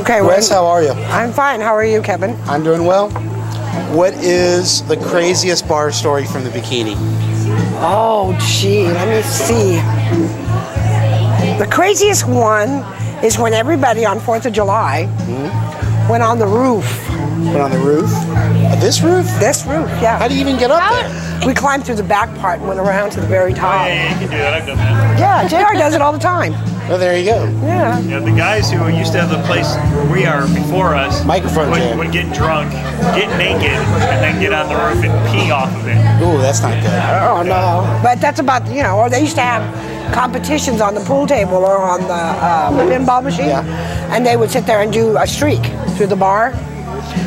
Okay, Wes, how are you? I'm fine. How are you, Kevin? I'm doing well. What is the craziest bar story from the Bikini? Oh, gee, let me see. The craziest one is when everybody on 4th of July went on the roof. Went on the roof? This roof? This roof, yeah. How do you even get up there? We climbed through the back part and went around to the very top. Yeah, you can do that. I've done that. Yeah, JR does it all the time. Well, there you go. Yeah. Yeah, the guys who used to have the place where we are before us Microphone jam. would get drunk, get naked, and then get on the roof and pee off of it. Ooh, that's not good. Oh, no. But that's about, or they used to have competitions on the pool table or on the pinball machine. Yeah. And they would sit there and do a streak through the bar.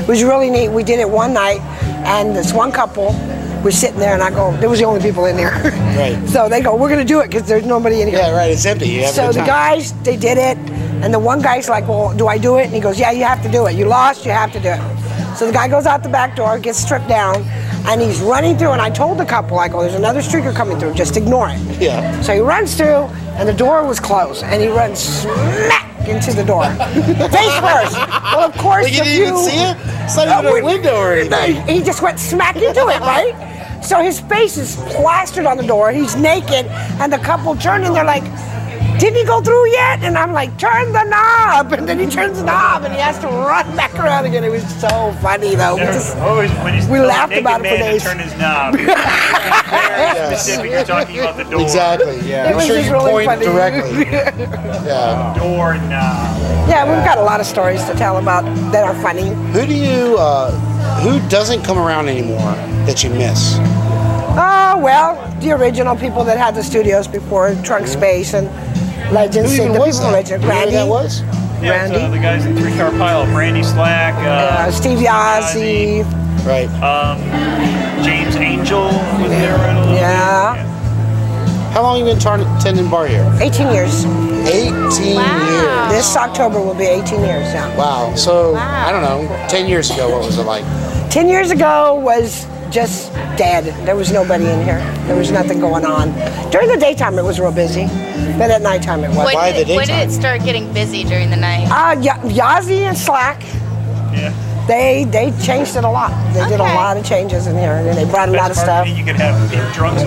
It was really neat. We did it one night, and this one couple was sitting there, and I go, there was the only people in there. Right. So they go, we're going to do it because there's nobody in here. Yeah, right. It's empty. You have a So good the time. guys, they did it, and the one guy's like, well, do I do it? And he goes, yeah, you have to do it. You lost, you have to do it. So the guy goes out the back door, gets stripped down, and he's running through, and I told the couple, I go, there's another streaker coming through, just ignore it. Yeah. So he runs through, and the door was closed, and he runs smack into the door. Face first. Well, of course, Like you if didn't even see it? It's not even a window or anything. he just went smack into it, right? So his face is plastered on the door. He's naked, and the couple turn and they're like, "Didn't he go through yet?" And I'm like, "Turn the knob!" And then he turns the knob, and he has to run back around again. It was so funny, though. We laughed about it for days. Turn his knob. Very specific. You're talking about the door. Exactly, yeah. It was Make sure just you really point funny. directly. Yeah. Door knob. Yeah, we've got a lot of stories to tell about that are funny. Who doesn't come around anymore that you miss? Oh, well, the original people that had the studios before, Trunk Space and Legends. Who even the was people that? Legend. You know who Randy. that was? Yeah, Randy. the guys in Three Car Pile. Randy Slack. Steve Yazzie. Right. James Angel was there right a little Yeah. bit. How long have you been tending bar here? 18 years. 18 years. This October will be 18 years, yeah. Wow. So, I don't know, 10 years ago, what was it like? 10 years ago was just dead. There was nobody in here. There was nothing going on. During the daytime, it was real busy, but at nighttime, it wasn't. Why the When did daytime? it start getting busy during the night? Yazzie and Slack, Yeah. they changed it a lot. They did a Okay. lot of changes in here, and they brought a lot of Best stuff. marketing you could have people drunk.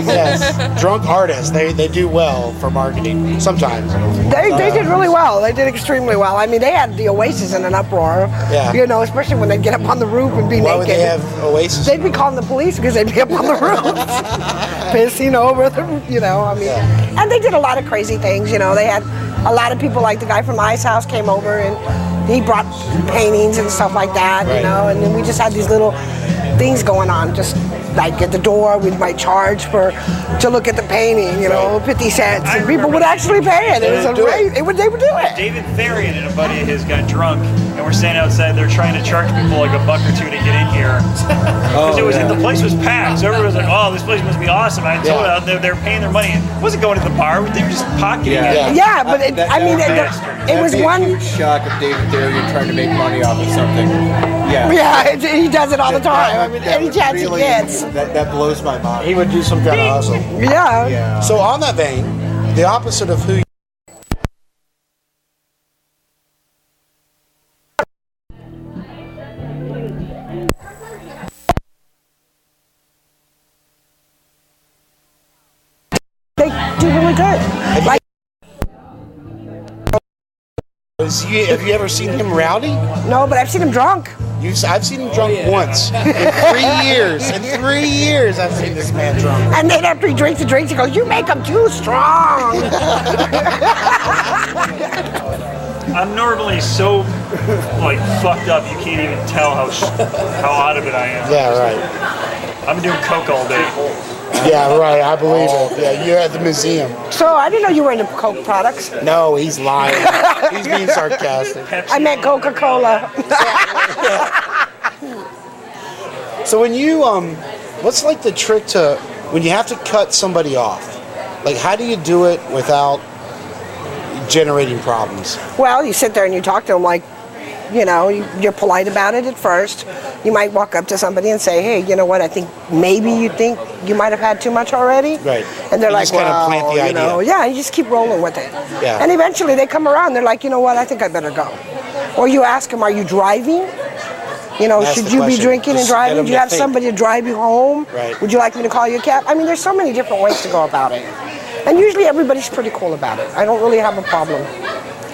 Yes. Drunk artists, they do well for marketing, sometimes. They did really well. They did extremely well. I mean, they had the Oasis in an uproar. Yeah. Especially when they'd get up on the roof and be Why naked. would they have Oasis? They'd be calling the police because they'd be up on the roof, pissing over the, and they did a lot of crazy things. They had a lot of people, like the guy from the Ice House came over and he brought paintings and stuff like that, Right. and then we just had these little things going on, just like at the door, we might charge to look at the painting, 50 cents, I and people remember would actually pay it. It was do it. they would do it. David Therian and a buddy of his got drunk, and we're standing outside. They're trying to charge people like $1 or $2 to get in here. Because the place was packed, so everyone was like, "Oh, this place must be awesome." And I told them they're paying their money. It wasn't going to the bar; they were just pocketing it. Yeah. Yeah, but it was one. Huge shock of David Therian trying to make money off of something. Yeah. Yeah, he does it all the time. I mean, any chance he gets. That blows my mind. He would do some kind of hustle. Yeah. Yeah. So on that vein, the opposite of who They do really good. Like, have you ever seen him rowdy? no, but I've seen him drunk. I've seen him drunk once in 3 years. In 3 years, I've seen this man drunk. And then after he drinks the drinks, he goes, "You make him too strong." I'm normally so fucked up you can't even tell how out of it I am. Yeah, right. I've been doing coke all day. Yeah, right. I believe it. Yeah, you're at the museum. So I didn't know you were into Coke products. No, he's lying. He's being sarcastic. I meant Coca-Cola. So when you what's like the trick to when you have to cut somebody off? Like, how do you do it without generating problems? Well, you sit there and you talk to them like, you're polite about it at first. You might walk up to somebody and say, "Hey, you know what? I think maybe you think you might have had too much already." Right. And they're You like, just kinda plant the idea. yeah, you just keep rolling with it. Yeah. And eventually they come around. They're like, "You know what? I think I better go." Or you ask them, are you driving? You know, Ask should the you be question. drinking and Just get driving? them Do you to have think. somebody to drive you home? Right. Would you like me to call you a cab? I mean, there's so many different ways to go about it. And usually everybody's pretty cool about it. I don't really have a problem.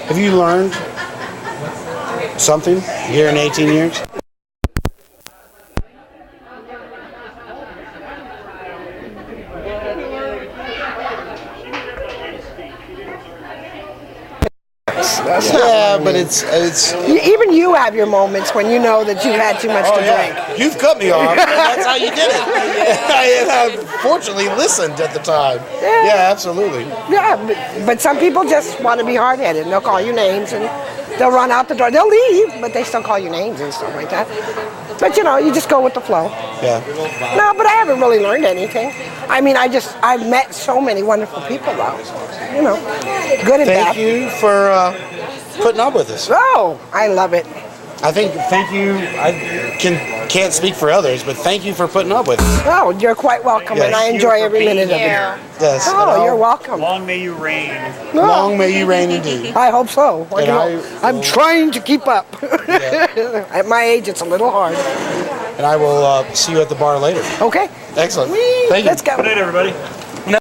Have you learned something here in 18 years? Yeah, but it's Even you have your moments when you know that you've had too much to drink. You've cut me off. That's how you did it. I fortunately listened at the time. Yeah, absolutely. Yeah, but some people just want to be hard-headed. And they'll call you names and they'll run out the door. They'll leave, but they still call you names and stuff like that. But you know, you just go with the flow. Yeah. No, but I haven't really learned anything. I mean, I've met so many wonderful people though. You know, good and bad. Thank you for putting up with us. Oh, I love it. Thank you. I can't speak for others, but thank you for putting up with us. Oh, you're quite welcome, Yes. and I Thank you enjoy for every being minute of here. it. Yes. Oh, you're welcome. Long may you reign. Long may you reign indeed. I hope so. And You know, I I'm will- trying to keep up. At my age, it's a little hard. And I will see you at the bar later. Okay. Excellent. Whee! Thank you. Let's go. Good night, everybody.